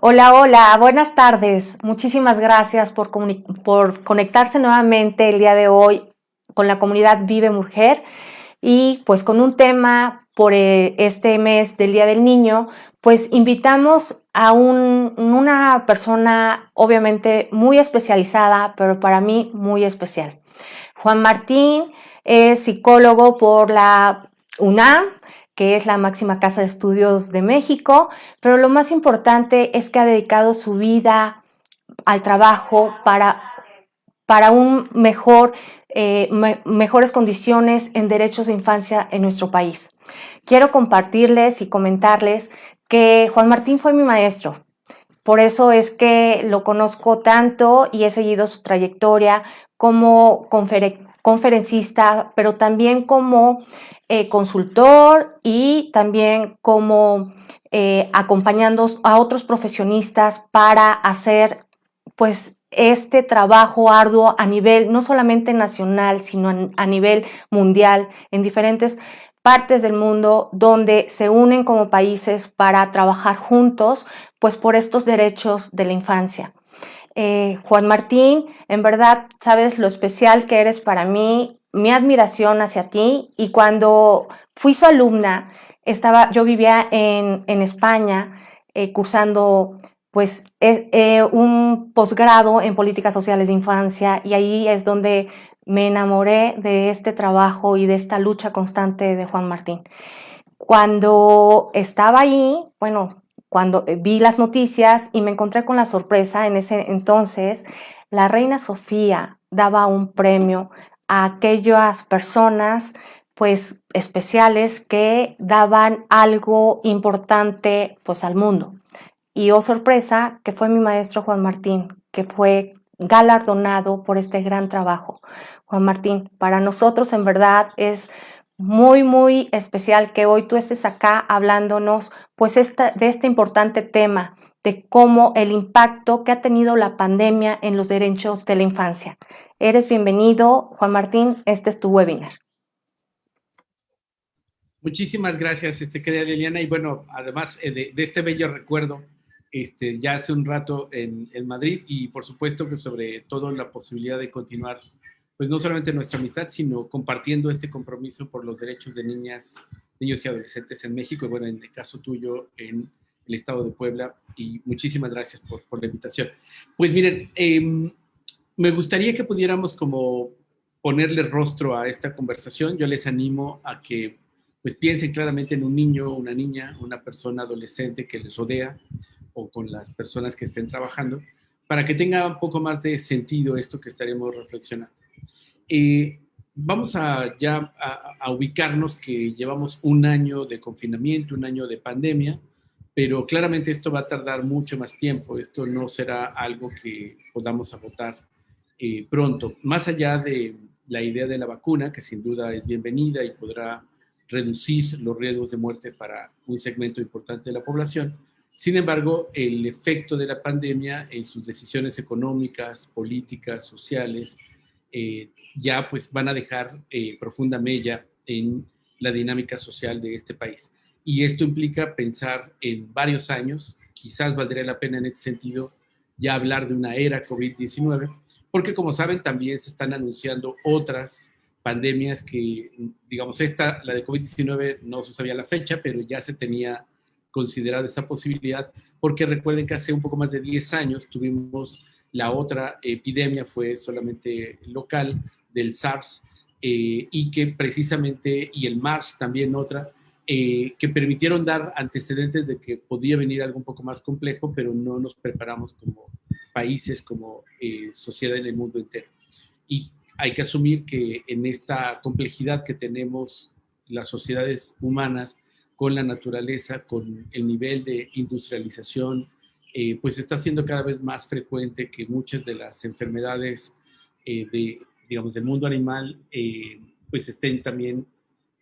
Hola, hola, buenas tardes. Muchísimas gracias por conectarse nuevamente el día de hoy con la comunidad Vive Mujer y pues con un tema por este mes del Día del Niño, pues invitamos a una persona obviamente muy especializada, pero para mí muy especial. Juan Martín es psicólogo por la UNAM, que es la máxima casa de estudios de México, pero lo más importante es que ha dedicado su vida al trabajo para un mejores condiciones en derechos de infancia en nuestro país. Quiero compartirles y comentarles que Juan Martín fue mi maestro. Por eso es que lo conozco tanto y he seguido su trayectoria como conferencista, pero también como consultor y también como acompañando a otros profesionistas para hacer pues este trabajo arduo a nivel no solamente nacional, sino a nivel mundial en diferentes partes del mundo donde se unen como países para trabajar juntos pues por estos derechos de la infancia. Juan Martín, en verdad sabes lo especial que eres para mí, mi admiración hacia ti, y cuando fui su alumna, yo vivía en España cursando pues un posgrado en políticas sociales de infancia, y ahí es donde me enamoré de este trabajo y de esta lucha constante de Juan Martín. Cuando estaba ahí, bueno, cuando vi las noticias y me encontré con la sorpresa en ese entonces, la reina Sofía daba un premio a aquellas personas pues especiales que daban algo importante pues al mundo. Y oh sorpresa, que fue mi maestro Juan Martín, que fue galardonado por este gran trabajo. Juan Martín, para nosotros en verdad es muy, muy especial que hoy tú estés acá hablándonos pues de este importante tema de cómo el impacto que ha tenido la pandemia en los derechos de la infancia. Eres bienvenido, Juan Martín, este es tu webinar. Muchísimas gracias, querida Liliana. Y bueno, además de este bello recuerdo, ya hace un rato en Madrid, y por supuesto que sobre todo la posibilidad de continuar, pues no solamente nuestra amistad, sino compartiendo este compromiso por los derechos de niñas, niños y adolescentes en México, y bueno, en el caso tuyo en el estado de Puebla. Y muchísimas gracias por la invitación. Pues miren, me gustaría que pudiéramos como ponerle rostro a esta conversación. Yo les animo a que pues piensen claramente en un niño, una niña, una persona adolescente que les rodea, o con las personas que estén trabajando, para que tenga un poco más de sentido esto que estaremos reflexionando. Vamos a ubicarnos que llevamos un año de confinamiento, un año de pandemia, pero claramente esto va a tardar mucho más tiempo. Esto no será algo que podamos agotar pronto. Más allá de la idea de la vacuna, que sin duda es bienvenida y podrá reducir los riesgos de muerte para un segmento importante de la población. Sin embargo, el efecto de la pandemia en sus decisiones económicas, políticas, sociales, ya pues van a dejar profunda mella en la dinámica social de este país. Y esto implica pensar en varios años. Quizás valdría la pena en ese sentido ya hablar de una era COVID-19, porque como saben también se están anunciando otras pandemias que, digamos, la de COVID-19 no se sabía la fecha, pero ya se tenía considerada esta posibilidad, porque recuerden que hace un poco más de 10 años tuvimos la otra epidemia, fue solamente local, del SARS, y que precisamente, y el MARS también otra, que permitieron dar antecedentes de que podía venir algo un poco más complejo, pero no nos preparamos como países, como sociedad en el mundo entero. Y hay que asumir que en esta complejidad que tenemos las sociedades humanas con la naturaleza, con el nivel de industrialización, pues está siendo cada vez más frecuente que muchas de las enfermedades digamos, del mundo animal, pues estén también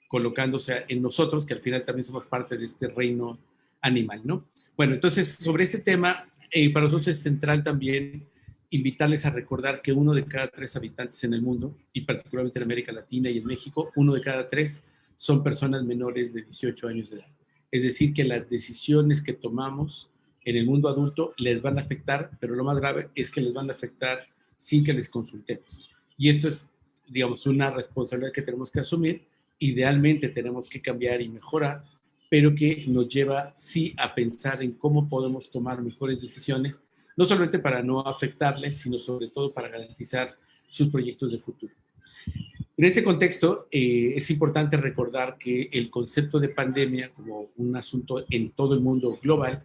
colocándose en nosotros, que al final también somos parte de este reino animal, ¿no? Bueno, entonces, sobre este tema, para nosotros es central también invitarles a recordar que 1 de cada 3 habitantes en el mundo, y particularmente en América Latina y en México, 1 de cada 3 son personas menores de 18 años de edad. Es decir, que las decisiones que tomamos en el mundo adulto les van a afectar, pero lo más grave es que les van a afectar sin que les consultemos. Y esto es, digamos, una responsabilidad que tenemos que asumir. Idealmente tenemos que cambiar y mejorar, pero que nos lleva sí a pensar en cómo podemos tomar mejores decisiones, no solamente para no afectarles, sino sobre todo para garantizar sus proyectos de futuro. En este contexto, es importante recordar que el concepto de pandemia como un asunto en todo el mundo global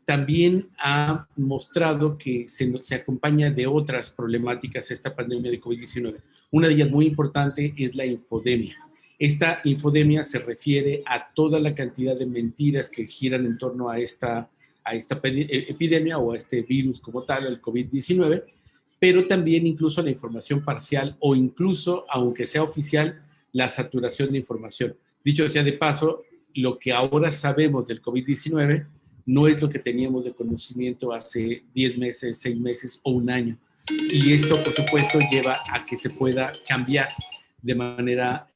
también ha mostrado que se acompaña de otras problemáticas esta pandemia de COVID-19. Una de ellas muy importante es la infodemia. Esta infodemia se refiere a toda la cantidad de mentiras que giran en torno a esta epidemia o a este virus como tal, el COVID-19, pero también incluso la información parcial o incluso, aunque sea oficial, la saturación de información. Dicho sea de paso, lo que ahora sabemos del COVID-19 no es lo que teníamos de conocimiento hace 10 meses, 6 meses o un año. Y esto, por supuesto, lleva a que se pueda cambiar de manera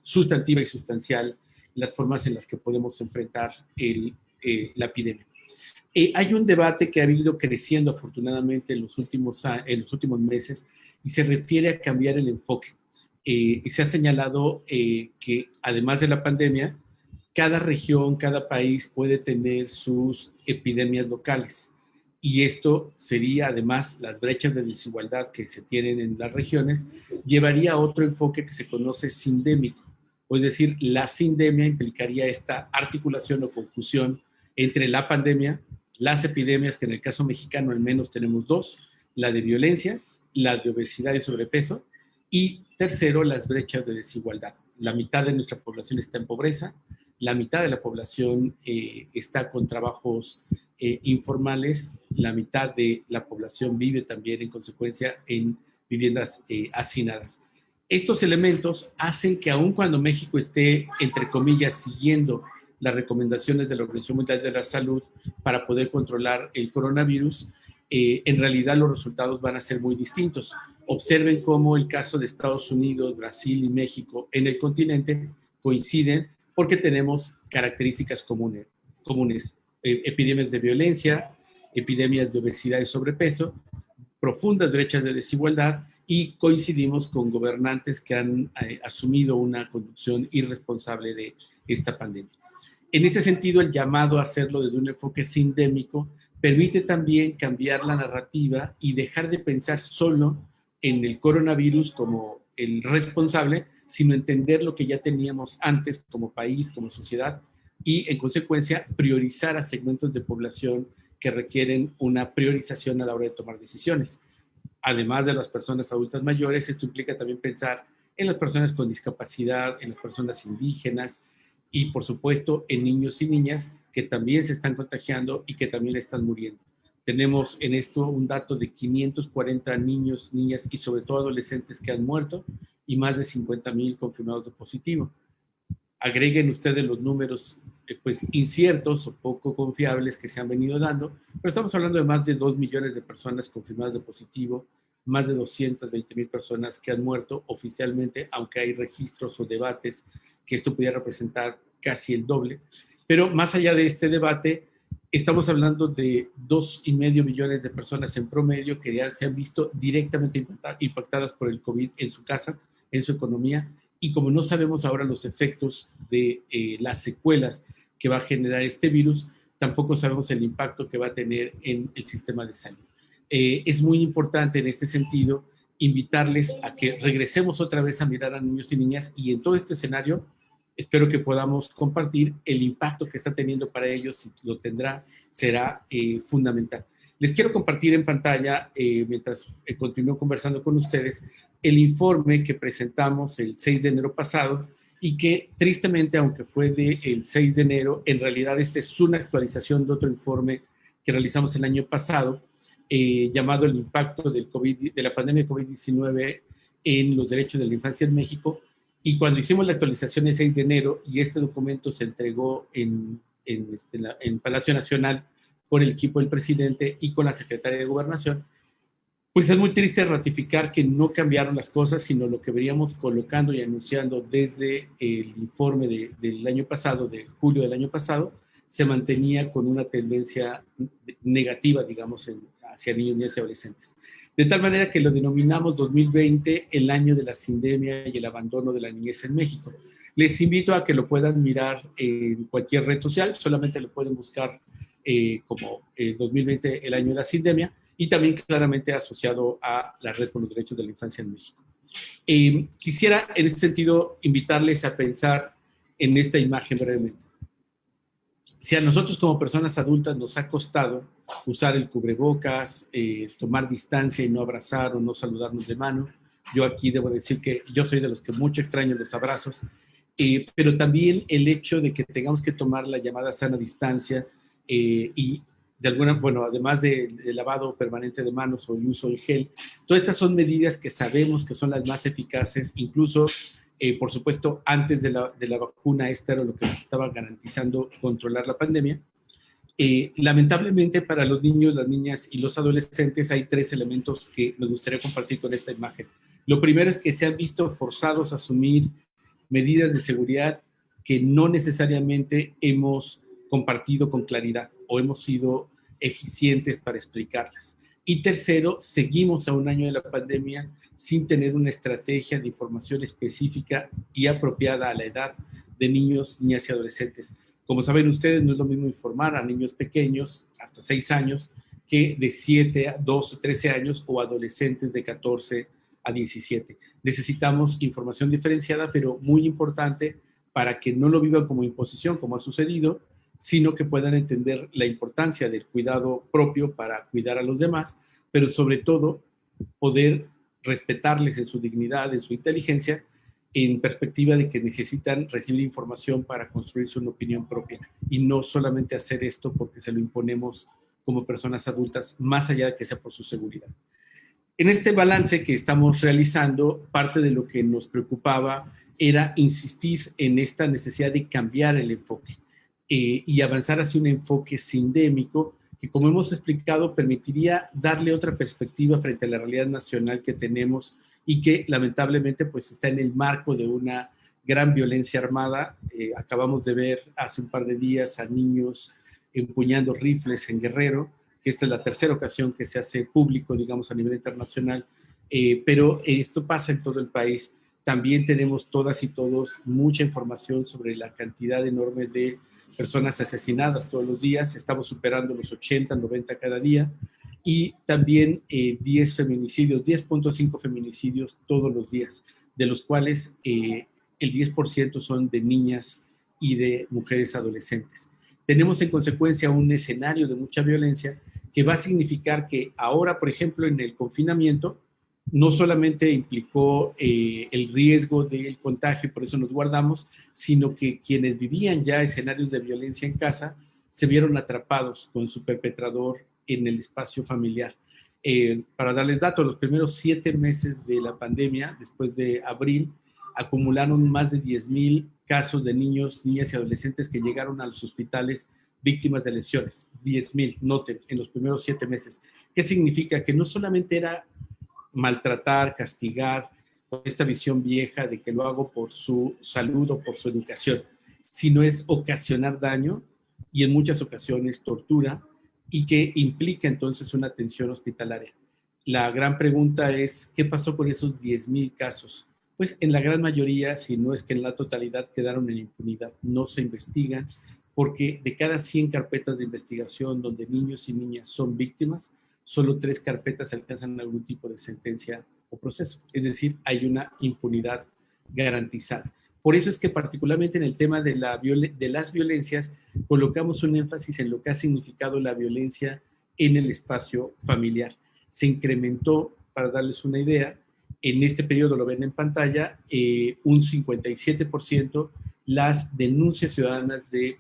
sustantiva y sustancial las formas en las que podemos enfrentar la epidemia. Hay un debate que ha ido creciendo afortunadamente en los últimos meses y se refiere a cambiar el enfoque. Y se ha señalado que además de la pandemia, cada región, cada país puede tener sus epidemias locales. Y esto sería, además, las brechas de desigualdad que se tienen en las regiones, llevaría a otro enfoque que se conoce sindémico. O es decir, la sindemia implicaría esta articulación o confusión entre la pandemia, las epidemias, que en el caso mexicano al menos tenemos dos, la de violencias, la de obesidad y sobrepeso, y tercero, las brechas de desigualdad. La mitad de nuestra población está en pobreza, la mitad de la población está con trabajos informales, la mitad de la población vive también en consecuencia en viviendas hacinadas. Estos elementos hacen que aun cuando México esté, entre comillas, siguiendo las recomendaciones de la Organización Mundial de la Salud para poder controlar el coronavirus, en realidad los resultados van a ser muy distintos. Observen cómo el caso de Estados Unidos, Brasil y México en el continente coinciden porque tenemos características comunes epidemias de violencia, epidemias de obesidad y sobrepeso, profundas brechas de desigualdad y coincidimos con gobernantes que han asumido una conducción irresponsable de esta pandemia. En este sentido, el llamado a hacerlo desde un enfoque sindémico permite también cambiar la narrativa y dejar de pensar solo en el coronavirus como el responsable, sino entender lo que ya teníamos antes como país, como sociedad, y en consecuencia priorizar a segmentos de población que requieren una priorización a la hora de tomar decisiones. Además de las personas adultas mayores, esto implica también pensar en las personas con discapacidad, en las personas indígenas y, por supuesto, en niños y niñas que también se están contagiando y que también están muriendo. Tenemos en esto un dato de 540 niños, niñas y sobre todo adolescentes que han muerto y más de 50,000 confirmados de positivo. Agreguen ustedes los números pues inciertos o poco confiables que se han venido dando, pero estamos hablando de más de 2 millones de personas confirmadas de positivo, más de 220,000 personas que han muerto oficialmente, aunque hay registros o debates que esto pudiera representar casi el doble. Pero más allá de este debate, estamos hablando de 2,5 millones de personas en promedio que ya se han visto directamente impactadas por el COVID en su casa, en su economía, y como no sabemos ahora los efectos de las secuelas que va a generar este virus, tampoco sabemos el impacto que va a tener en el sistema de salud. Es muy importante en este sentido invitarles a que regresemos otra vez a mirar a niños y niñas y en todo este escenario espero que podamos compartir el impacto que está teniendo para ellos, si lo tendrá, será fundamental. Les quiero compartir en pantalla, mientras continúo conversando con ustedes, el informe que presentamos el 6 de enero pasado y que tristemente, aunque fue del 6 de enero, en realidad esta es una actualización de otro informe que realizamos el año pasado, llamado El impacto del COVID, de la pandemia de COVID-19 en los derechos de la infancia en México. Y cuando hicimos la actualización el 6 de enero y este documento se entregó en Palacio Nacional por el equipo del presidente y con la secretaria de Gobernación, pues es muy triste ratificar que no cambiaron las cosas, sino lo que veníamos colocando y anunciando desde el informe del año pasado, de julio del año pasado, se mantenía con una tendencia negativa, digamos, hacia niños y adolescentes. De tal manera que lo denominamos 2020 el año de la sindemia y el abandono de la niñez en México. Les invito a que lo puedan mirar en cualquier red social, solamente lo pueden buscar como 2020 el año de la sindemia, y también claramente asociado a la Red por los Derechos de la Infancia en México. Quisiera en este sentido invitarles a pensar en esta imagen brevemente. Si a nosotros como personas adultas nos ha costado usar el cubrebocas, tomar distancia y no abrazar o no saludarnos de mano, yo aquí debo decir que yo soy de los que mucho extraño los abrazos, pero también el hecho de que tengamos que tomar la llamada sana distancia y de alguna, bueno, además de lavado permanente de manos o el uso de gel, todas estas son medidas que sabemos que son las más eficaces, incluso por supuesto, antes de la vacuna, esta era lo que nos estaba garantizando controlar la pandemia. Lamentablemente, para los niños, las niñas y los adolescentes hay 3 elementos que me gustaría compartir con esta imagen. Lo primero es que se han visto forzados a asumir medidas de seguridad que no necesariamente hemos compartido con claridad o hemos sido eficientes para explicarlas. Y tercero, seguimos a un año de la pandemia sin tener una estrategia de información específica y apropiada a la edad de niños, niñas y adolescentes. Como saben ustedes, no es lo mismo informar a niños pequeños, hasta 6 años, que de 7 a 12, 13 años o adolescentes de 14 a 17. Necesitamos información diferenciada, pero muy importante para que no lo vivan como imposición, como ha sucedido, sino que puedan entender la importancia del cuidado propio para cuidar a los demás, pero sobre todo poder respetarles en su dignidad, en su inteligencia, en perspectiva de que necesitan recibir información para construirse una opinión propia y no solamente hacer esto porque se lo imponemos como personas adultas, más allá de que sea por su seguridad. En este balance que estamos realizando, parte de lo que nos preocupaba era insistir en esta necesidad de cambiar el enfoque y avanzar hacia un enfoque sindémico que, como hemos explicado, permitiría darle otra perspectiva frente a la realidad nacional que tenemos y que lamentablemente pues está en el marco de una gran violencia armada. Acabamos de ver hace un par de días a niños empuñando rifles en Guerrero, que esta es la tercera ocasión que se hace público, digamos, a nivel internacional, pero esto pasa en todo el país. También tenemos todas y todos mucha información sobre la cantidad enorme de personas asesinadas todos los días. Estamos superando los 80, 90 cada día. Y también 10 feminicidios, 10.5 feminicidios todos los días, de los cuales el 10% son de niñas y de mujeres adolescentes. Tenemos en consecuencia un escenario de mucha violencia que va a significar que ahora, por ejemplo, en el confinamiento, no solamente implicó el riesgo del contagio, por eso nos guardamos, sino que quienes vivían ya escenarios de violencia en casa se vieron atrapados con su perpetrador en el espacio familiar. Para darles datos, los primeros 7 meses de la pandemia, después de abril, acumularon más de 10,000 casos de niños, niñas y adolescentes que llegaron a los hospitales víctimas de lesiones. 10,000, noten, en los primeros 7 meses. ¿Qué significa? Que no solamente era maltratar, castigar, con esta visión vieja de que lo hago por su salud o por su educación, sino es ocasionar daño y en muchas ocasiones tortura y que implica entonces una atención hospitalaria. La gran pregunta es, ¿qué pasó con esos 10,000 casos? Pues en la gran mayoría, si no es que en la totalidad, quedaron en impunidad, no se investigan, porque de cada 100 carpetas de investigación donde niños y niñas son víctimas, solo 3 carpetas alcanzan algún tipo de sentencia o proceso. Es decir, hay una impunidad garantizada. Por eso es que particularmente en el tema de las violencias colocamos un énfasis en lo que ha significado la violencia en el espacio familiar. Se incrementó, para darles una idea, en este periodo, lo ven en pantalla, un 57% las denuncias ciudadanas de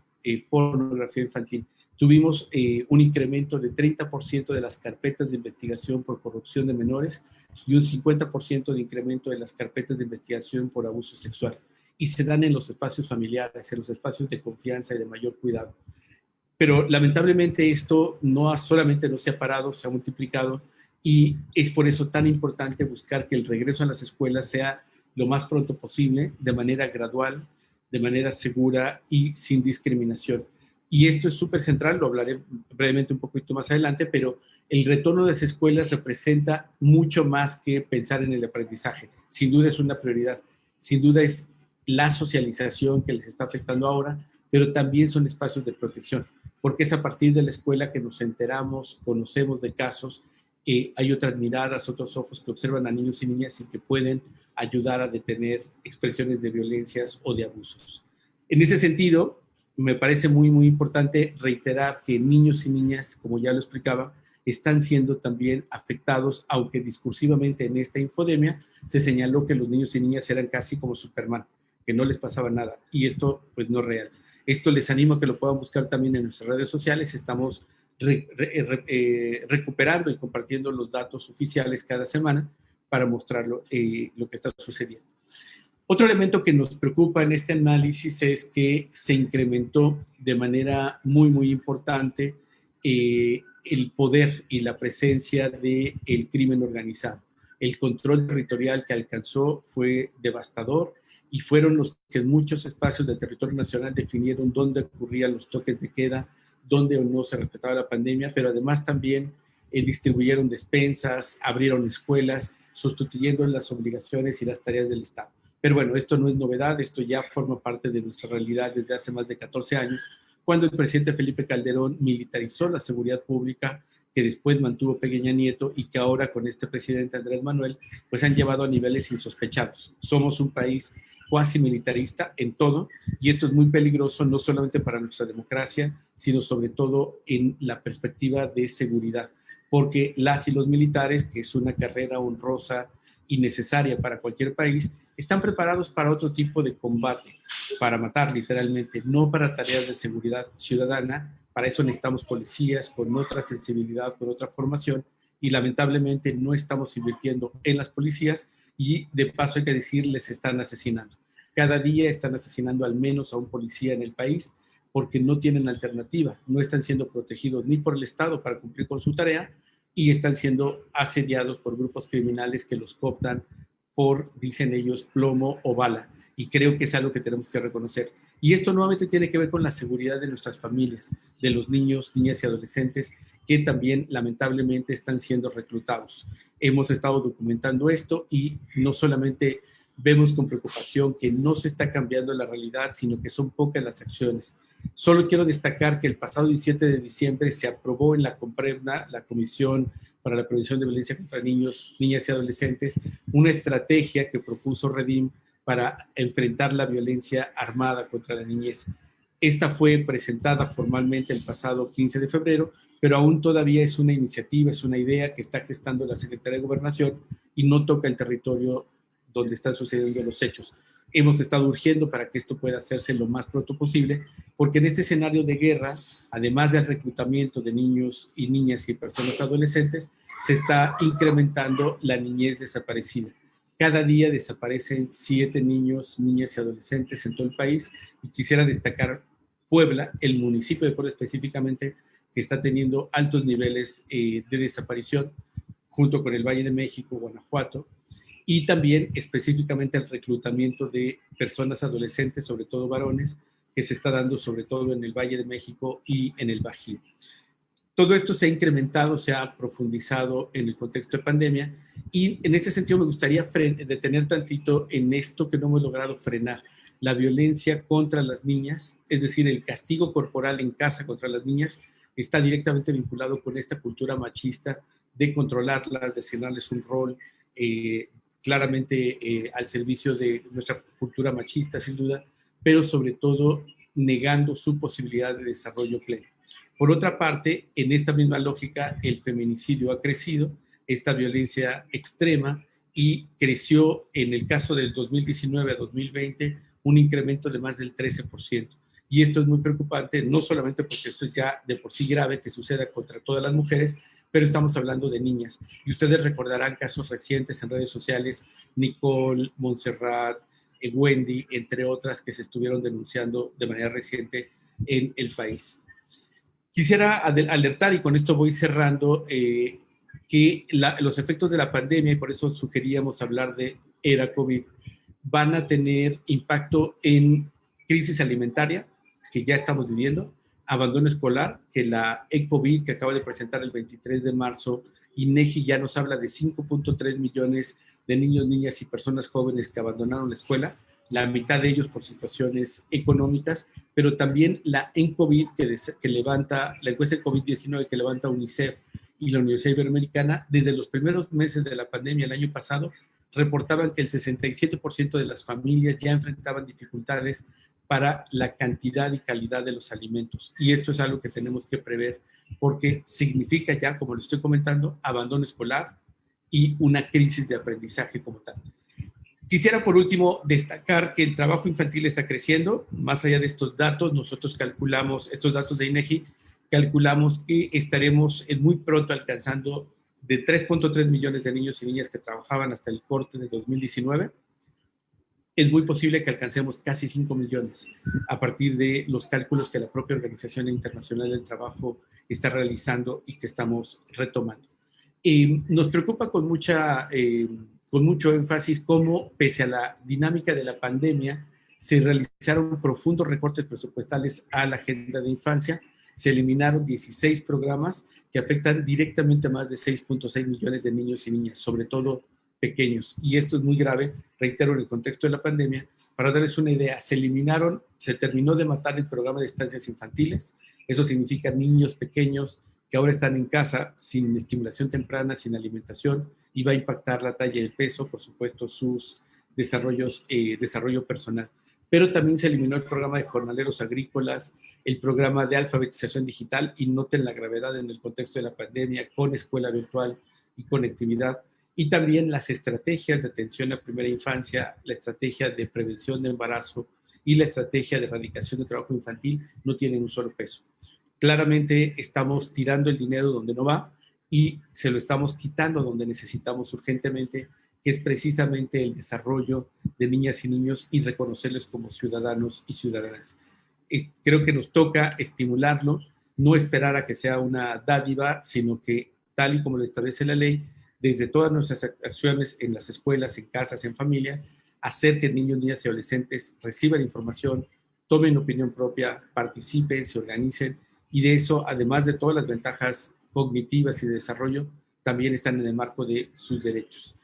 pornografía infantil. Tuvimos un incremento de 30% de las carpetas de investigación por corrupción de menores y un 50% de incremento de las carpetas de investigación por abuso sexual. Y se dan en los espacios familiares, en los espacios de confianza y de mayor cuidado. Pero lamentablemente esto no solamente no se ha parado, se ha multiplicado y es por eso tan importante buscar que el regreso a las escuelas sea lo más pronto posible, de manera gradual, de manera segura y sin discriminación. Y esto es súper central, lo hablaré brevemente un poquito más adelante, pero el retorno de las escuelas representa mucho más que pensar en el aprendizaje. Sin duda es una prioridad, sin duda es la socialización que les está afectando ahora, pero también son espacios de protección, porque es a partir de la escuela que nos enteramos, conocemos de casos, hay otras miradas, otros ojos que observan a niños y niñas y que pueden ayudar a detener expresiones de violencias o de abusos. En ese sentido, me parece muy, muy importante reiterar que niños y niñas, como ya lo explicaba, están siendo también afectados, aunque discursivamente en esta infodemia se señaló que los niños y niñas eran casi como Superman, que no les pasaba nada, y esto pues no es real. Esto les animo a que lo puedan buscar también en nuestras redes sociales, estamos recuperando y compartiendo los datos oficiales cada semana para mostrarlo lo que está sucediendo. Otro elemento que nos preocupa en este análisis es que se incrementó de manera muy, muy importante el poder y la presencia del crimen organizado. El control territorial que alcanzó fue devastador y fueron los que en muchos espacios del territorio nacional definieron dónde ocurrían los toques de queda, dónde o no se respetaba la pandemia, pero además también distribuyeron despensas, abrieron escuelas, sustituyendo las obligaciones y las tareas del Estado. Pero bueno, esto no es novedad, esto ya forma parte de nuestra realidad desde hace más de 14 años, cuando el presidente Felipe Calderón militarizó la seguridad pública, que después mantuvo Peña Nieto y que ahora con este presidente Andrés Manuel, pues han llevado a niveles insospechados. Somos un país cuasi militarista en todo, y esto es muy peligroso no solamente para nuestra democracia, sino sobre todo en la perspectiva de seguridad, porque las y los militares, que es una carrera honrosa y necesaria para cualquier país, están preparados para otro tipo de combate, para matar literalmente, no para tareas de seguridad ciudadana. Para eso necesitamos policías con otra sensibilidad, con otra formación, y lamentablemente no estamos invirtiendo en las policías, y de paso hay que decir, les están asesinando. Cada día están asesinando al menos a un policía en el país porque no tienen alternativa, no están siendo protegidos ni por el Estado para cumplir con su tarea, y están siendo asediados por grupos criminales que los cooptan por, dicen ellos, plomo o bala. Y creo que es algo que tenemos que reconocer. Y esto nuevamente tiene que ver con la seguridad de nuestras familias, de los niños, niñas y adolescentes que también lamentablemente están siendo reclutados. Hemos estado documentando esto y no solamente vemos con preocupación que no se está cambiando la realidad, sino que son pocas las acciones. Solo quiero destacar que el pasado 17 de diciembre se aprobó en la COMPREVNA, la Comisión para la Prevención de Violencia contra Niños, Niñas y Adolescentes, una estrategia que propuso Redim para enfrentar la violencia armada contra la niñez. Esta fue presentada formalmente el pasado 15 de febrero, pero aún todavía es una iniciativa, es una idea que está gestando la Secretaría de Gobernación y no toca el territorio donde están sucediendo los hechos. Hemos estado urgiendo para que esto pueda hacerse lo más pronto posible, porque en este escenario de guerra, además del reclutamiento de niños y niñas y personas adolescentes, se está incrementando la niñez desaparecida. Cada día desaparecen 7 niños, niñas y adolescentes en todo el país, y quisiera destacar Puebla, el municipio de Puebla específicamente, que está teniendo altos niveles de desaparición, junto con el Valle de México, Guanajuato, y también específicamente el reclutamiento de personas adolescentes, sobre todo varones, que se está dando sobre todo en el Valle de México y en el Bajío. Todo esto se ha incrementado, se ha profundizado en el contexto de pandemia, y en este sentido me gustaría detener tantito en esto que no hemos logrado frenar: la violencia contra las niñas, es decir, el castigo corporal en casa contra las niñas está directamente vinculado con esta cultura machista de controlarlas, de asignarles un rol claramente al servicio de nuestra cultura machista, sin duda, pero sobre todo negando su posibilidad de desarrollo pleno. Por otra parte, en esta misma lógica, el feminicidio ha crecido, esta violencia extrema, y creció en el caso del 2019 a 2020 un incremento de más del 13%. Y esto es muy preocupante, no solamente porque esto es ya de por sí grave que suceda contra todas las mujeres, pero estamos hablando de niñas. Y ustedes recordarán casos recientes en redes sociales: Nicole, Montserrat, Wendy, entre otras, que se estuvieron denunciando de manera reciente en el país. Quisiera alertar, y con esto voy cerrando, que los efectos de la pandemia, y por eso sugeríamos hablar de era COVID, van a tener impacto en crisis alimentaria, que ya estamos viviendo, abandono escolar, que la ECOVID que acaba de presentar el 23 de marzo, INEGI ya nos habla de 5.3 millones de niños, niñas y personas jóvenes que abandonaron la escuela, la mitad de ellos por situaciones económicas, pero también la ENCOVID que levanta, la encuesta de COVID-19 que levanta UNICEF y la Universidad Iberoamericana, desde los primeros meses de la pandemia el año pasado, reportaban que el 67% de las familias ya enfrentaban dificultades para la cantidad y calidad de los alimentos. Y esto es algo que tenemos que prever porque significa ya, como lo estoy comentando, abandono escolar y una crisis de aprendizaje como tal. Quisiera por último destacar que el trabajo infantil está creciendo. Más allá de estos datos, nosotros calculamos, estos datos de INEGI, calculamos que estaremos muy pronto alcanzando de 3.3 millones de niños y niñas que trabajaban hasta el corte de 2019. Es muy posible que alcancemos casi 5 millones a partir de los cálculos que la propia Organización Internacional del Trabajo está realizando y que estamos retomando. Nos preocupa con mucho énfasis cómo, pese a la dinámica de la pandemia, se realizaron profundos recortes presupuestales a la agenda de infancia, se eliminaron 16 programas que afectan directamente a más de 6.6 millones de niños y niñas, sobre todo pequeños. Y esto es muy grave, reitero, en el contexto de la pandemia. Para darles una idea, se terminó de matar el programa de estancias infantiles. Eso significa niños pequeños que ahora están en casa sin estimulación temprana, sin alimentación, y va a impactar la talla y el peso, por supuesto, sus desarrollo personal. Pero también se eliminó el programa de jornaleros agrícolas, el programa de alfabetización digital, y noten la gravedad en el contexto de la pandemia, con escuela virtual y conectividad, y también las estrategias de atención a primera infancia, la estrategia de prevención de embarazo y la estrategia de erradicación de trabajo infantil no tienen un solo peso. Claramente estamos tirando el dinero donde no va y se lo estamos quitando donde necesitamos urgentemente, que es precisamente el desarrollo de niñas y niños y reconocerles como ciudadanos y ciudadanas. Creo que nos toca estimularlo, no esperar a que sea una dádiva, sino que, tal y como lo establece la ley, desde todas nuestras acciones en las escuelas, en casas, en familias, hacer que niños, niñas y adolescentes reciban información, tomen opinión propia, participen, se organicen, y de eso, además de todas las ventajas cognitivas y de desarrollo, también están en el marco de sus derechos.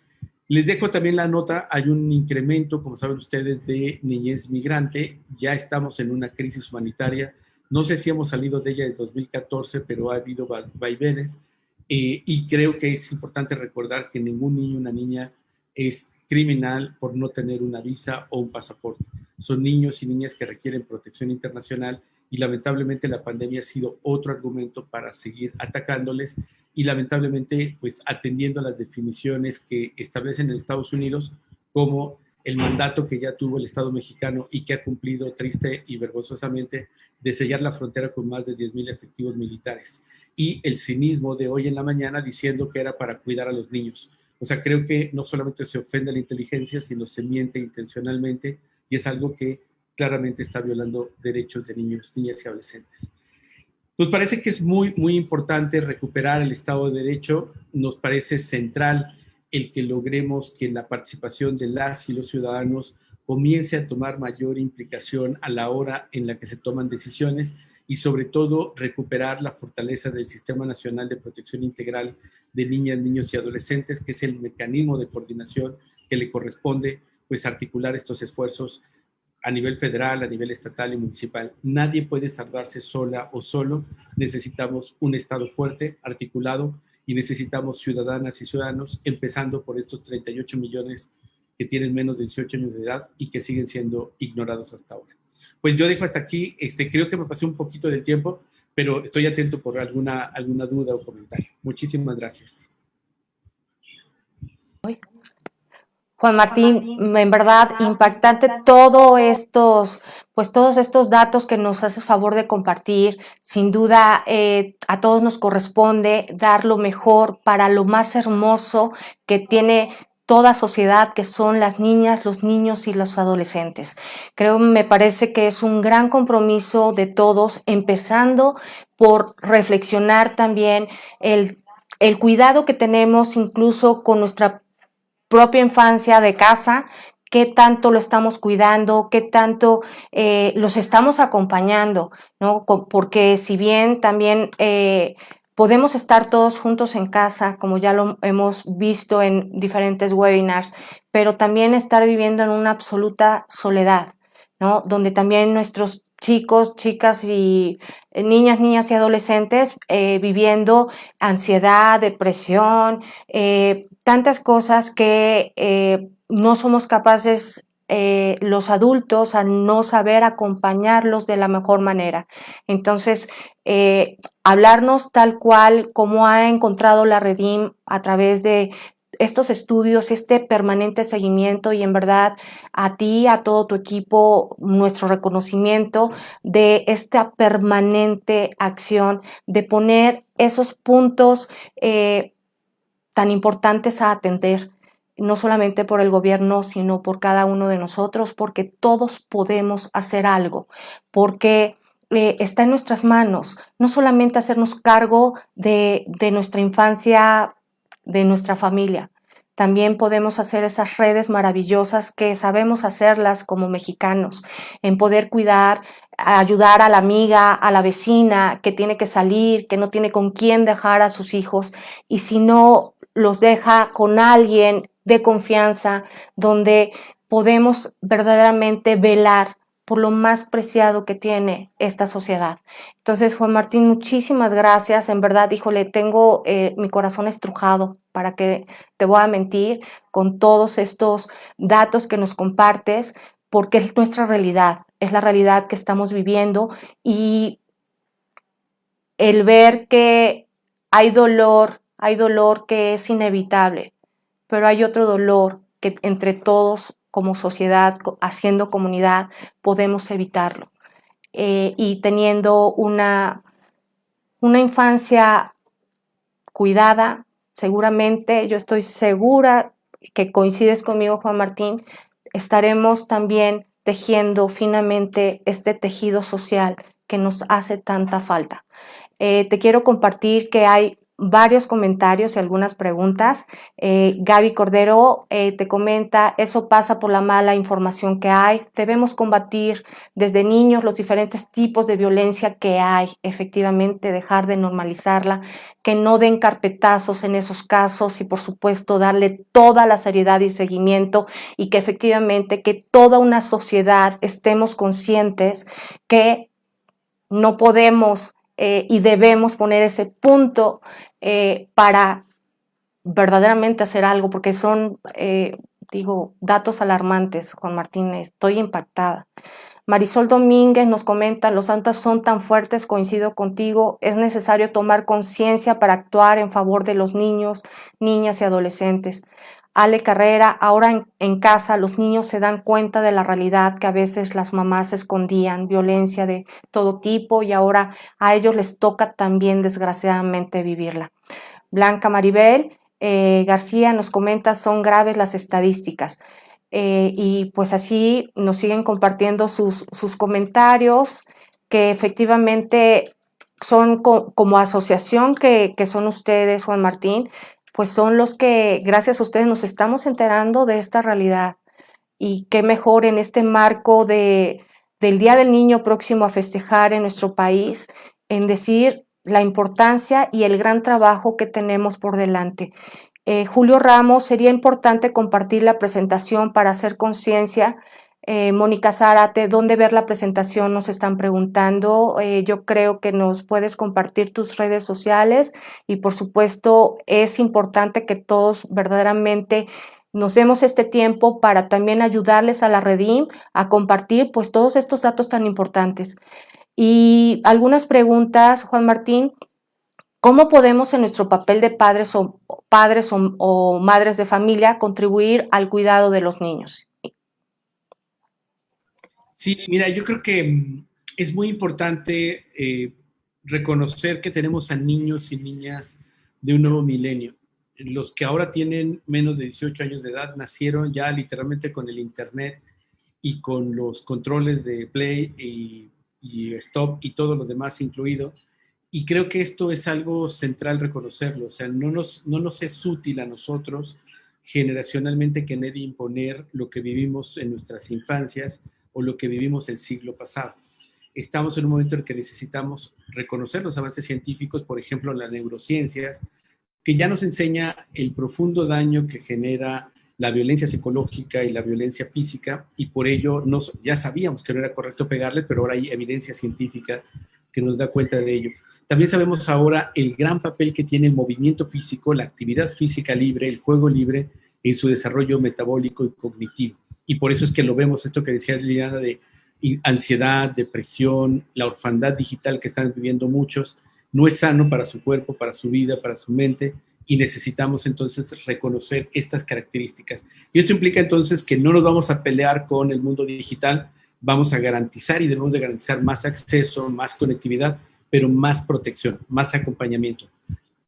Les dejo también la nota, hay un incremento, como saben ustedes, de niñez migrante, ya estamos en una crisis humanitaria, no sé si hemos salido de ella en 2014, pero ha habido vaivenes, y creo que es importante recordar que ningún niño o una niña es criminal por no tener una visa o un pasaporte. Son niños y niñas que requieren protección internacional y lamentablemente la pandemia ha sido otro argumento para seguir atacándoles y lamentablemente pues atendiendo a las definiciones que establecen en Estados Unidos como el mandato que ya tuvo el Estado mexicano y que ha cumplido triste y vergonzosamente de sellar la frontera con más de 10,000 efectivos militares y el cinismo de hoy en la mañana diciendo que era para cuidar a los niños. O sea, creo que no solamente se ofende a la inteligencia, sino se miente intencionalmente y es algo que claramente está violando derechos de niños, niñas y adolescentes. Nos parece que es muy, muy importante recuperar el Estado de Derecho. Nos parece central el que logremos que la participación de las y los ciudadanos comience a tomar mayor implicación a la hora en la que se toman decisiones y sobre todo recuperar la fortaleza del Sistema Nacional de Protección Integral de Niñas, Niños y Adolescentes, que es el mecanismo de coordinación que le corresponde pues articular estos esfuerzos a nivel federal, a nivel estatal y municipal. Nadie puede salvarse sola o solo. Necesitamos un Estado fuerte, articulado, y necesitamos ciudadanas y ciudadanos, empezando por estos 38 millones que tienen menos de 18 años de edad y que siguen siendo ignorados hasta ahora. Pues yo dejo hasta aquí. Creo que me pasé un poquito del tiempo, pero estoy atento por alguna duda o comentario. Muchísimas gracias. Juan Martín, en verdad impactante todos estos datos que nos haces favor de compartir. Sin duda, a todos nos corresponde dar lo mejor para lo más hermoso que tiene toda sociedad, que son las niñas, los niños y los adolescentes. Me parece que es un gran compromiso de todos, empezando por reflexionar también el cuidado que tenemos incluso con nuestra propia infancia de casa, qué tanto lo estamos cuidando, qué tanto los estamos acompañando, ¿no? Porque si bien también podemos estar todos juntos en casa, como ya lo hemos visto en diferentes webinars, pero también estar viviendo en una absoluta soledad, ¿no? Donde también nuestros chicos, chicas y niñas y adolescentes viviendo ansiedad, depresión, tantas cosas que no somos capaces los adultos a no saber acompañarlos de la mejor manera. Entonces, hablarnos tal cual como ha encontrado la Redim a través de estos estudios, este permanente seguimiento y en verdad a ti, a todo tu equipo, nuestro reconocimiento de esta permanente acción, de poner esos puntos tan importantes a atender, no solamente por el gobierno, sino por cada uno de nosotros, porque todos podemos hacer algo, porque está en nuestras manos, no solamente hacernos cargo de nuestra infancia, de nuestra familia, también podemos hacer esas redes maravillosas que sabemos hacerlas como mexicanos, en poder cuidar, ayudar a la amiga, a la vecina que tiene que salir, que no tiene con quién dejar a sus hijos, y si no los deja con alguien de confianza, donde podemos verdaderamente velar por lo más preciado que tiene esta sociedad. Entonces, Juan Martín, muchísimas gracias. En verdad, híjole, tengo mi corazón estrujado, para que te voy a mentir, con todos estos datos que nos compartes, porque es nuestra realidad, es la realidad que estamos viviendo, y el ver que hay dolor que es inevitable, pero hay otro dolor que entre todos como sociedad, haciendo comunidad, podemos evitarlo. Y teniendo una infancia cuidada, seguramente, yo estoy segura que coincides conmigo, Juan Martín, estaremos también tejiendo finamente este tejido social que nos hace tanta falta. Te quiero compartir que hay varios comentarios y algunas preguntas. Gaby Cordero te comenta, eso pasa por la mala información que hay. Debemos combatir desde niños los diferentes tipos de violencia que hay, efectivamente, dejar de normalizarla, que no den carpetazos en esos casos y, por supuesto, darle toda la seriedad y seguimiento, y que efectivamente que toda una sociedad estemos conscientes que no podemos y debemos poner ese punto para verdaderamente hacer algo, porque son, datos alarmantes, Juan Martín, estoy impactada. Marisol Domínguez nos comenta, los santos son tan fuertes, coincido contigo, es necesario tomar conciencia para actuar en favor de los niños, niñas y adolescentes. Ale Carrera, ahora en casa los niños se dan cuenta de la realidad que a veces las mamás escondían, violencia de todo tipo, y ahora a ellos les toca también desgraciadamente vivirla. Blanca Maribel García nos comenta, son graves las estadísticas. Y pues así nos siguen compartiendo sus comentarios, que efectivamente son como asociación que son ustedes, Juan Martín, pues son los que, gracias a ustedes, nos estamos enterando de esta realidad. Y qué mejor en este marco del Día del Niño próximo a festejar en nuestro país, en decir la importancia y el gran trabajo que tenemos por delante. Julio Ramos, sería importante compartir la presentación para hacer conciencia. Mónica Zárate, ¿dónde ver la presentación? Nos están preguntando. Yo creo que nos puedes compartir tus redes sociales, y por supuesto es importante que todos verdaderamente nos demos este tiempo para también ayudarles a la Redim a compartir pues todos estos datos tan importantes. Y algunas preguntas, Juan Martín. ¿Cómo podemos en nuestro papel de padres o madres de familia contribuir al cuidado de los niños? Sí, mira, yo creo que es muy importante reconocer que tenemos a niños y niñas de un nuevo milenio. Los que ahora tienen menos de 18 años de edad nacieron ya literalmente con el Internet y con los controles de play y stop y todo lo demás incluido. Y creo que esto es algo central reconocerlo. O sea, no nos es útil a nosotros generacionalmente querer imponer lo que vivimos en nuestras infancias o lo que vivimos el siglo pasado. Estamos en un momento en que necesitamos reconocer los avances científicos, por ejemplo, en las neurociencias, que ya nos enseña el profundo daño que genera la violencia psicológica y la violencia física, y por ello ya sabíamos que no era correcto pegarle, pero ahora hay evidencia científica que nos da cuenta de ello. También sabemos ahora el gran papel que tiene el movimiento físico, la actividad física libre, el juego libre en su desarrollo metabólico y cognitivo. Y por eso es que lo vemos, esto que decía Liliana, de ansiedad, depresión, la orfandad digital que están viviendo muchos, no es sano para su cuerpo, para su vida, para su mente, y necesitamos entonces reconocer estas características. Y esto implica entonces que no nos vamos a pelear con el mundo digital, vamos a garantizar y debemos de garantizar más acceso, más conectividad, pero más protección, más acompañamiento.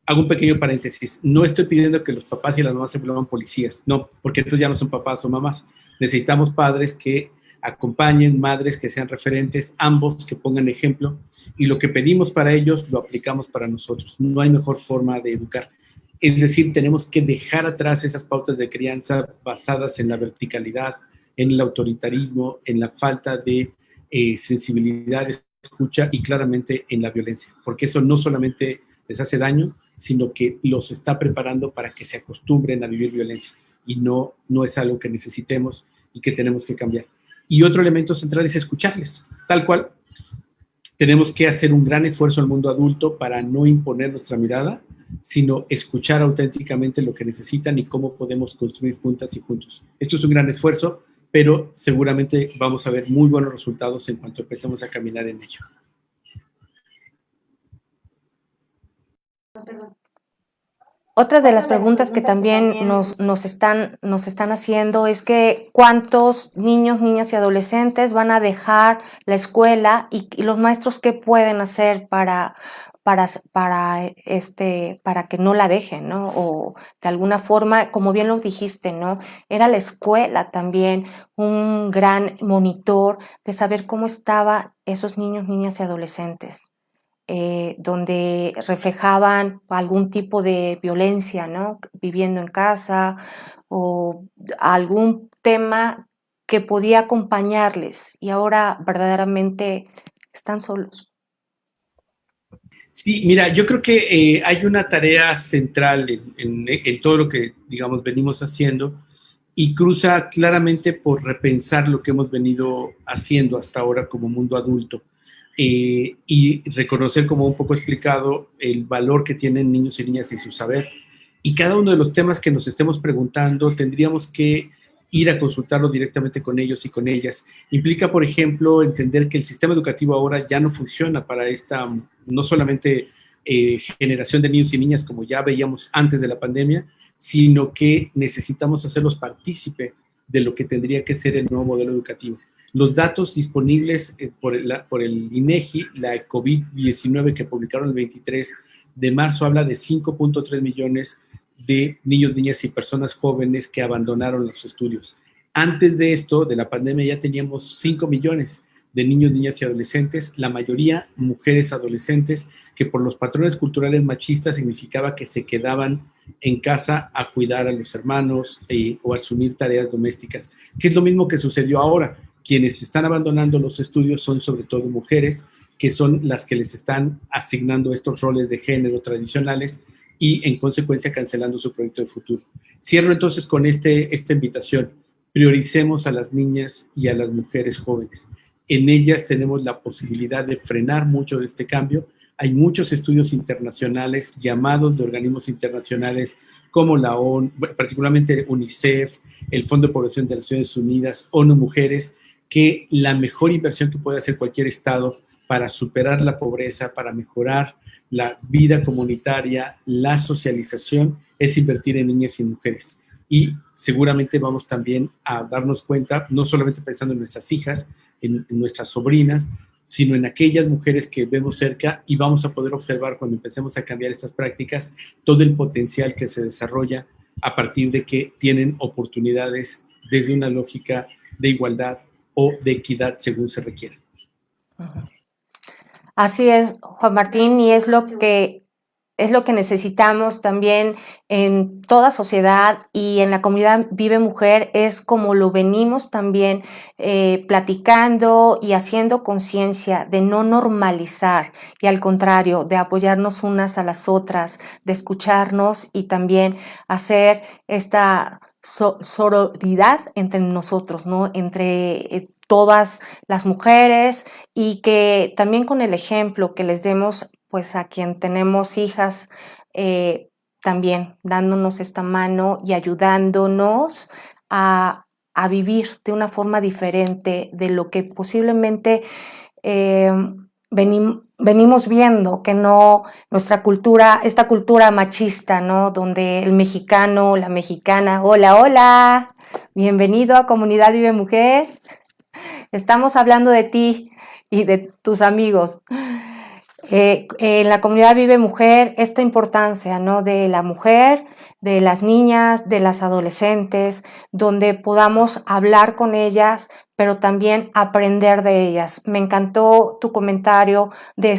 Hago un pequeño paréntesis, no estoy pidiendo que los papás y las mamás se vuelvan policías, no, porque estos ya no son papás o mamás. Necesitamos padres que acompañen, madres que sean referentes, ambos que pongan ejemplo, y lo que pedimos para ellos lo aplicamos para nosotros. No hay mejor forma de educar. Es decir, tenemos que dejar atrás esas pautas de crianza basadas en la verticalidad, en el autoritarismo, en la falta de sensibilidad, escucha y claramente en la violencia, porque eso no solamente les hace daño, sino que los está preparando para que se acostumbren a vivir violencia, y no es algo que necesitemos y que tenemos que cambiar. Y otro elemento central es escucharles, tal cual. Tenemos que hacer un gran esfuerzo al mundo adulto para no imponer nuestra mirada, sino escuchar auténticamente lo que necesitan y cómo podemos construir juntas y juntos. Esto es un gran esfuerzo, pero seguramente vamos a ver muy buenos resultados en cuanto empecemos a caminar en ello. Otra de las preguntas que también nos están haciendo es que ¿cuántos niños, niñas y adolescentes van a dejar la escuela y los maestros qué pueden hacer para que no la dejen, ¿no? O de alguna forma, como bien lo dijiste, ¿no? Era la escuela también un gran monitor de saber cómo estaban esos niños, niñas y adolescentes. Donde reflejaban algún tipo de violencia, ¿no? Viviendo en casa o algún tema que podía acompañarles y ahora verdaderamente están solos. Sí, mira, yo creo que hay una tarea central en todo lo que, digamos, venimos haciendo y cruza claramente por repensar lo que hemos venido haciendo hasta ahora como mundo adulto. Y reconocer, como un poco explicado, el valor que tienen niños y niñas en su saber. Y cada uno de los temas que nos estemos preguntando tendríamos que ir a consultarlo directamente con ellos y con ellas. Implica, por ejemplo, entender que el sistema educativo ahora ya no funciona para esta, no solamente generación de niños y niñas como ya veíamos antes de la pandemia, sino que necesitamos hacerlos partícipe de lo que tendría que ser el nuevo modelo educativo. Los datos disponibles por el INEGI, la COVID-19 que publicaron el 23 de marzo, habla de 5.3 millones de niños, niñas y personas jóvenes que abandonaron los estudios. Antes de esto, de la pandemia, ya teníamos 5 millones de niños, niñas y adolescentes, la mayoría mujeres adolescentes, que por los patrones culturales machistas significaba que se quedaban en casa a cuidar a los hermanos o asumir tareas domésticas, que es lo mismo que sucedió ahora. Quienes están abandonando los estudios son sobre todo mujeres, que son las que les están asignando estos roles de género tradicionales y en consecuencia cancelando su proyecto de futuro. Cierro entonces con esta invitación. Prioricemos a las niñas y a las mujeres jóvenes. En ellas tenemos la posibilidad de frenar mucho de este cambio. Hay muchos estudios internacionales llamados de organismos internacionales como la ONU, particularmente UNICEF, el Fondo de Población de las Naciones Unidas, ONU Mujeres, que la mejor inversión que puede hacer cualquier Estado para superar la pobreza, para mejorar la vida comunitaria, la socialización, es invertir en niñas y mujeres. Y seguramente vamos también a darnos cuenta, no solamente pensando en nuestras hijas, en nuestras sobrinas, sino en aquellas mujeres que vemos cerca, y vamos a poder observar cuando empecemos a cambiar estas prácticas todo el potencial que se desarrolla a partir de que tienen oportunidades desde una lógica de igualdad o de equidad según se requiera. Así es, Juan Martín, y es lo que es lo que necesitamos también en toda sociedad y en la comunidad Vive Mujer, es como lo venimos también platicando y haciendo conciencia de no normalizar y al contrario, de apoyarnos unas a las otras, de escucharnos y también hacer esta sororidad entre nosotros, ¿no? Entre todas las mujeres y que también con el ejemplo que les demos pues a quien tenemos hijas, también dándonos esta mano y ayudándonos a vivir de una forma diferente de lo que posiblemente eh, venimos viendo, que no nuestra cultura, esta cultura machista, ¿no? Donde el mexicano, la mexicana, hola, hola, bienvenido a Comunidad Vive Mujer. Estamos hablando de ti y de tus amigos. En la comunidad Vive Mujer, esta importancia, ¿no? De la mujer, de las niñas, de las adolescentes, donde podamos hablar con ellas, pero también aprender de ellas. Me encantó tu comentario de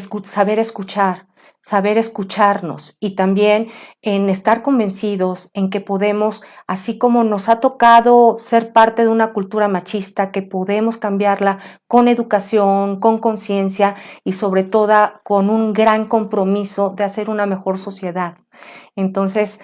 saber escucharnos y también en estar convencidos en que podemos, así como nos ha tocado ser parte de una cultura machista, que podemos cambiarla con educación, con conciencia y sobre todo con un gran compromiso de hacer una mejor sociedad. Entonces,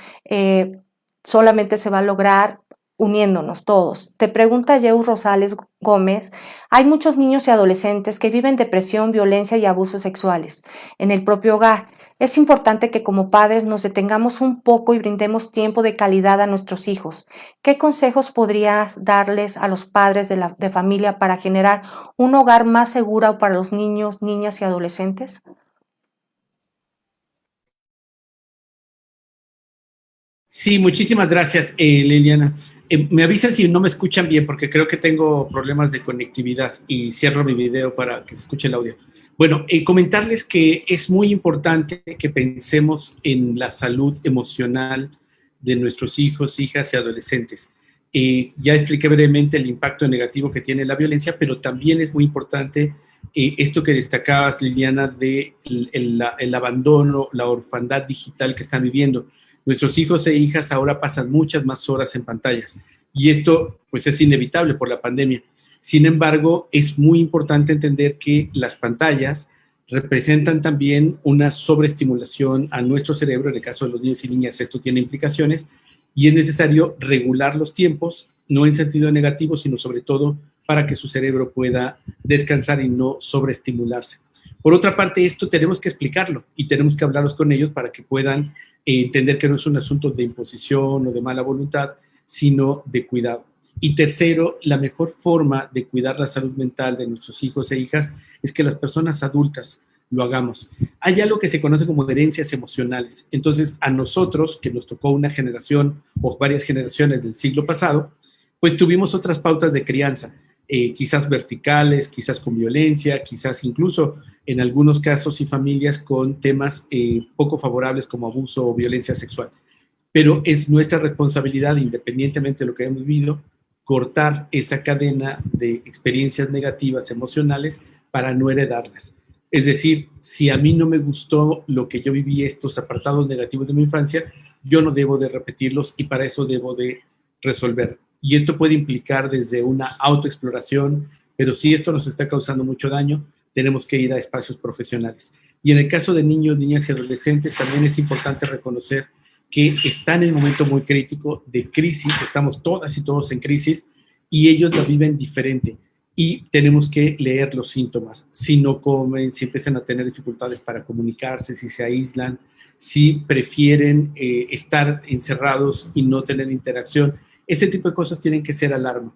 solamente se va a lograr uniéndonos todos. Te pregunta Yeu Rosales Gómez, hay muchos niños y adolescentes que viven depresión, violencia y abusos sexuales en el propio hogar. Es importante que como padres nos detengamos un poco y brindemos tiempo de calidad a nuestros hijos. ¿Qué consejos podrías darles a los padres de familia para generar un hogar más seguro para los niños, niñas y adolescentes? Sí, muchísimas gracias, Liliana. Me avisas si no me escuchan bien, porque creo que tengo problemas de conectividad y cierro mi video para que se escuche el audio. Bueno, comentarles que es muy importante que pensemos en la salud emocional de nuestros hijos, hijas y adolescentes. Ya expliqué brevemente el impacto negativo que tiene la violencia, pero también es muy importante esto que destacabas, Liliana, de el abandono, la orfandad digital que están viviendo. Nuestros hijos e hijas ahora pasan muchas más horas en pantallas y esto pues es inevitable por la pandemia. Sin embargo, es muy importante entender que las pantallas representan también una sobreestimulación a nuestro cerebro. En el caso de los niños y niñas esto tiene implicaciones y es necesario regular los tiempos, no en sentido negativo, sino sobre todo para que su cerebro pueda descansar y no sobreestimularse. Por otra parte, esto tenemos que explicarlo y tenemos que hablarlos con ellos para que puedan entender que no es un asunto de imposición o de mala voluntad, sino de cuidado. Y tercero, la mejor forma de cuidar la salud mental de nuestros hijos e hijas es que las personas adultas lo hagamos. Hay algo que se conoce como herencias emocionales. Entonces, a nosotros, que nos tocó una generación o varias generaciones del siglo pasado, pues tuvimos otras pautas de crianza, quizás verticales, quizás con violencia, quizás incluso en algunos casos y familias con temas poco favorables como abuso o violencia sexual. Pero es nuestra responsabilidad, independientemente de lo que hayamos vivido, cortar esa cadena de experiencias negativas emocionales para no heredarlas. Es decir, si a mí no me gustó lo que yo viví, estos apartados negativos de mi infancia, yo no debo de repetirlos y para eso debo de resolver. Y esto puede implicar desde una autoexploración, pero si esto nos está causando mucho daño, tenemos que ir a espacios profesionales. Y en el caso de niños, niñas y adolescentes, también es importante reconocer que están en un momento muy crítico de crisis, estamos todas y todos en crisis, y ellos la viven diferente. Y tenemos que leer los síntomas, si no comen, si empiezan a tener dificultades para comunicarse, si se aíslan, si prefieren estar encerrados y no tener interacción. Ese tipo de cosas tienen que ser alarma,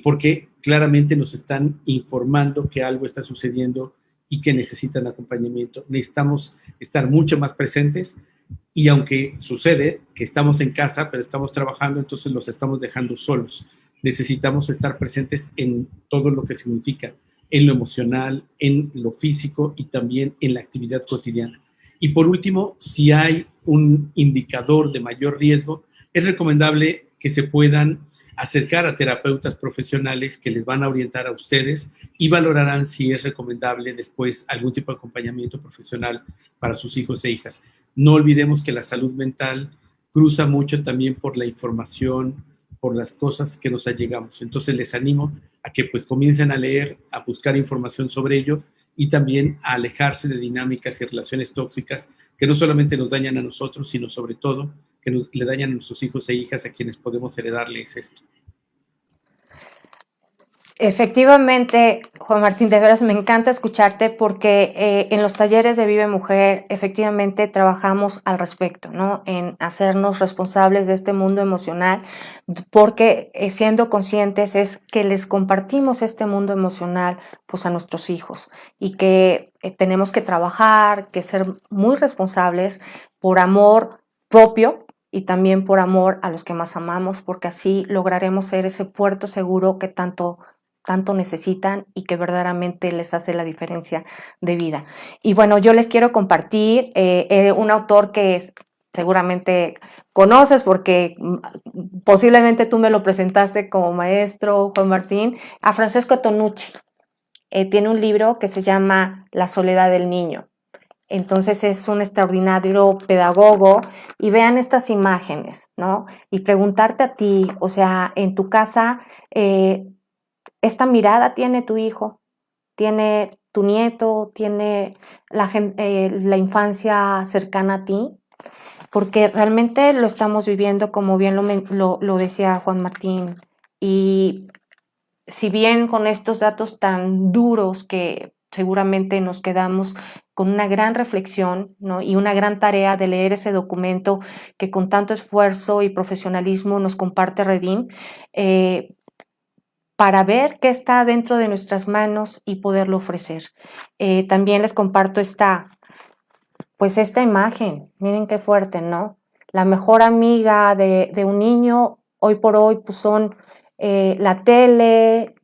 porque claramente nos están informando que algo está sucediendo y que necesitan acompañamiento. Necesitamos estar mucho más presentes y aunque sucede que estamos en casa, pero estamos trabajando, entonces los estamos dejando solos. Necesitamos estar presentes en todo lo que significa, en lo emocional, en lo físico y también en la actividad cotidiana. Y por último, si hay un indicador de mayor riesgo, es recomendable que se puedan acercar a terapeutas profesionales que les van a orientar a ustedes y valorarán si es recomendable después algún tipo de acompañamiento profesional para sus hijos e hijas. No olvidemos que la salud mental cruza mucho también por la información, por las cosas que nos allegamos. Entonces les animo a que pues comiencen a leer, a buscar información sobre ello y también a alejarse de dinámicas y relaciones tóxicas que no solamente nos dañan a nosotros, sino sobre todo que le dañan a nuestros hijos e hijas a quienes podemos heredarles esto. Efectivamente, Juan Martín, de veras me encanta escucharte porque en los talleres de Vive Mujer efectivamente trabajamos al respecto, ¿no? En hacernos responsables de este mundo emocional, porque siendo conscientes es que les compartimos este mundo emocional pues a nuestros hijos y que tenemos que trabajar, que ser muy responsables por amor propio y también por amor a los que más amamos, porque así lograremos ser ese puerto seguro que tanto necesitan y que verdaderamente les hace la diferencia de vida. Y bueno, yo les quiero compartir un autor que seguramente conoces porque posiblemente tú me lo presentaste como maestro, Juan Martín, a Francesco Tonucci. Tiene un libro que se llama La soledad del niño. Entonces es un extraordinario pedagogo y vean estas imágenes, ¿no? Y preguntarte a ti, o sea, en tu casa, esta mirada tiene tu hijo, tiene tu nieto, tiene la infancia cercana a ti, porque realmente lo estamos viviendo como bien lo decía Juan Martín. Y si bien con estos datos tan duros que seguramente nos quedamos con una gran reflexión, ¿no? Y una gran tarea de leer ese documento que con tanto esfuerzo y profesionalismo nos comparte Redim, para ver qué está dentro de nuestras manos y poderlo ofrecer. También les comparto esta imagen, miren qué fuerte, ¿no? La mejor amiga de un niño hoy por hoy pues son la tele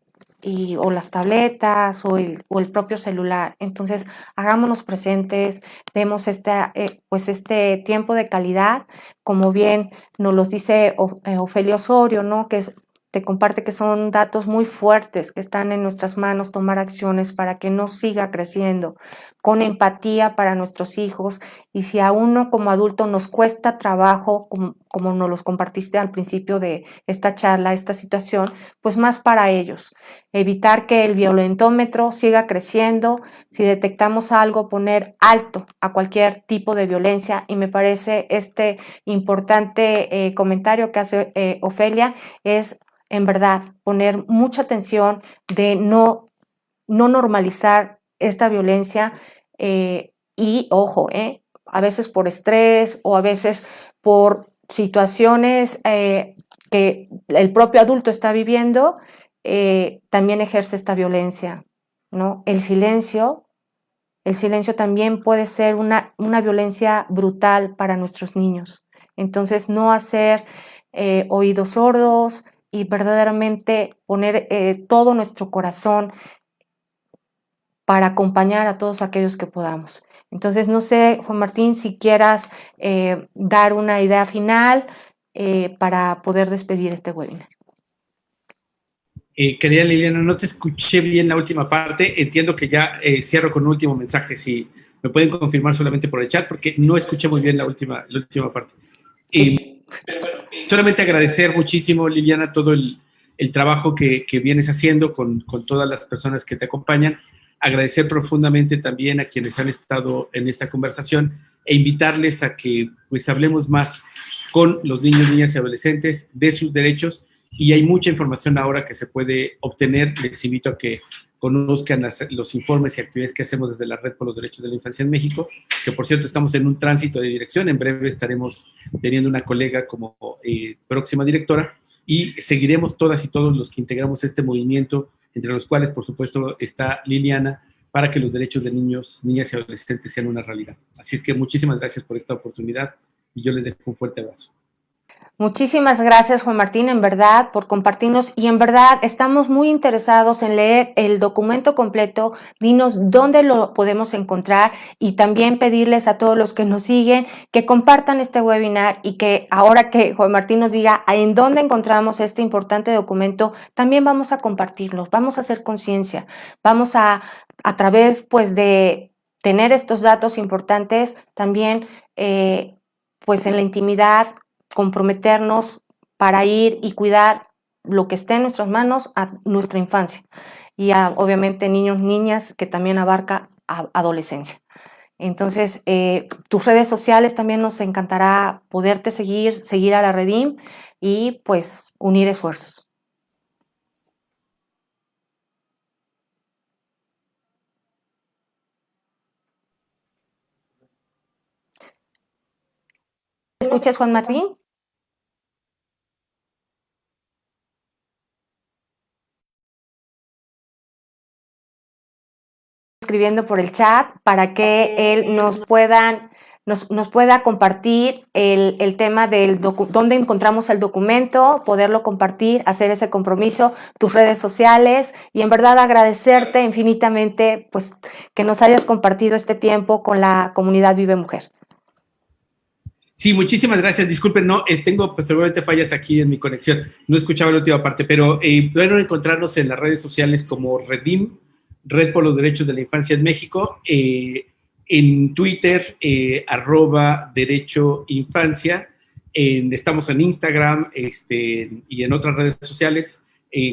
o las tabletas o el propio celular. Entonces, hagámonos presentes, demos este tiempo de calidad, como bien nos los dice Ofelia Osorio, ¿no? Que te comparte que son datos muy fuertes que están en nuestras manos tomar acciones para que no siga creciendo, con empatía para nuestros hijos, y si a uno como adulto nos cuesta trabajo, como nos los compartiste al principio de esta charla, esta situación, pues más para ellos. Evitar que el violentómetro siga creciendo, si detectamos algo, poner alto a cualquier tipo de violencia, y me parece este importante comentario que hace Ofelia es en verdad poner mucha atención de no normalizar esta violencia y ojo, a veces por estrés o a veces por situaciones que el propio adulto está viviendo, también ejerce esta violencia, ¿no? El silencio también puede ser una violencia brutal para nuestros niños. Entonces, no hacer oídos sordos y verdaderamente poner todo nuestro corazón para acompañar a todos aquellos que podamos. Entonces, no sé, Juan Martín, si quieras dar una idea final para poder despedir este webinar. Querida Liliana, no te escuché bien la última parte. Entiendo que ya cierro con un último mensaje. Si me pueden confirmar solamente por el chat, porque no escuché muy bien la última parte. Pero bueno, solamente agradecer muchísimo, Liliana, todo el trabajo que vienes haciendo con todas las personas que te acompañan. Agradecer profundamente también a quienes han estado en esta conversación e invitarles a que pues hablemos más con los niños, niñas y adolescentes de sus derechos. Y hay mucha información ahora que se puede obtener. Les invito a que conozcan los informes y actividades que hacemos desde la Red por los Derechos de la Infancia en México, que por cierto estamos en un tránsito de dirección. En breve estaremos teniendo una colega como próxima directora y seguiremos todas y todos los que integramos este movimiento, entre los cuales por supuesto está Liliana, para que los derechos de niños, niñas y adolescentes sean una realidad. Así es que muchísimas gracias por esta oportunidad y yo les dejo un fuerte abrazo. Muchísimas gracias, Juan Martín, en verdad, por compartirnos y en verdad estamos muy interesados en leer el documento completo. Dinos dónde lo podemos encontrar y también pedirles a todos los que nos siguen que compartan este webinar y que ahora que Juan Martín nos diga en dónde encontramos este importante documento, también vamos a compartirlo, vamos a hacer conciencia, vamos a través pues de tener estos datos importantes, también pues en la intimidad, comprometernos para ir y cuidar lo que esté en nuestras manos a nuestra infancia y a, obviamente, niños, niñas, que también abarca a adolescencia. Entonces, tus redes sociales también nos encantará poderte seguir a la Redim y pues unir esfuerzos. ¿Me escuchas, Juan Martín? Escribiendo por el chat para que él nos pueda compartir el tema del dónde encontramos el documento, poderlo compartir, hacer ese compromiso, tus redes sociales y en verdad agradecerte infinitamente pues que nos hayas compartido este tiempo con la comunidad Vive Mujer. Sí, muchísimas gracias. Disculpen, no, tengo pues, seguramente fallas aquí en mi conexión. No escuchaba la última parte, pero pueden encontrarnos en las redes sociales como Redim, Red por los Derechos de la Infancia en México, en Twitter, @Derecho Infancia, estamos en Instagram y en otras redes sociales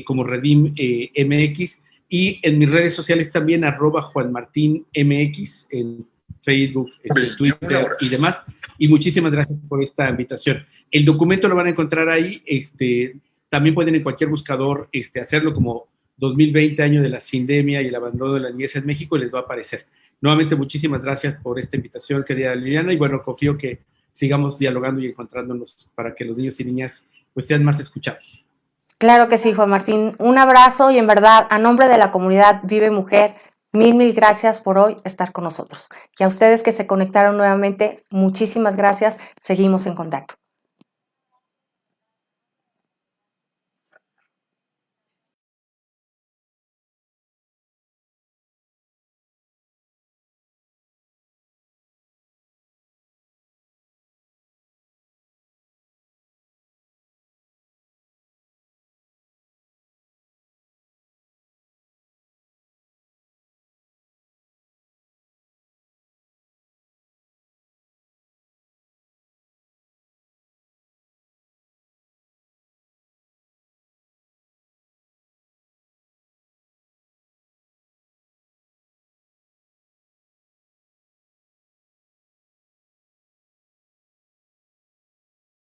como Redim MX, y en mis redes sociales también @Juan Martín MX, en Facebook, Twitter y demás. Y muchísimas gracias por esta invitación. El documento lo van a encontrar ahí. También pueden en cualquier buscador hacerlo como 2020, año de la sindemia y el abandono de la niñez en México, y les va a aparecer. Nuevamente, muchísimas gracias por esta invitación, querida Liliana, y bueno, confío que sigamos dialogando y encontrándonos para que los niños y niñas pues sean más escuchados. Claro que sí, Juan Martín. Un abrazo y en verdad, a nombre de la comunidad Vive Mujer, mil gracias por hoy estar con nosotros. Y a ustedes que se conectaron nuevamente, muchísimas gracias. Seguimos en contacto.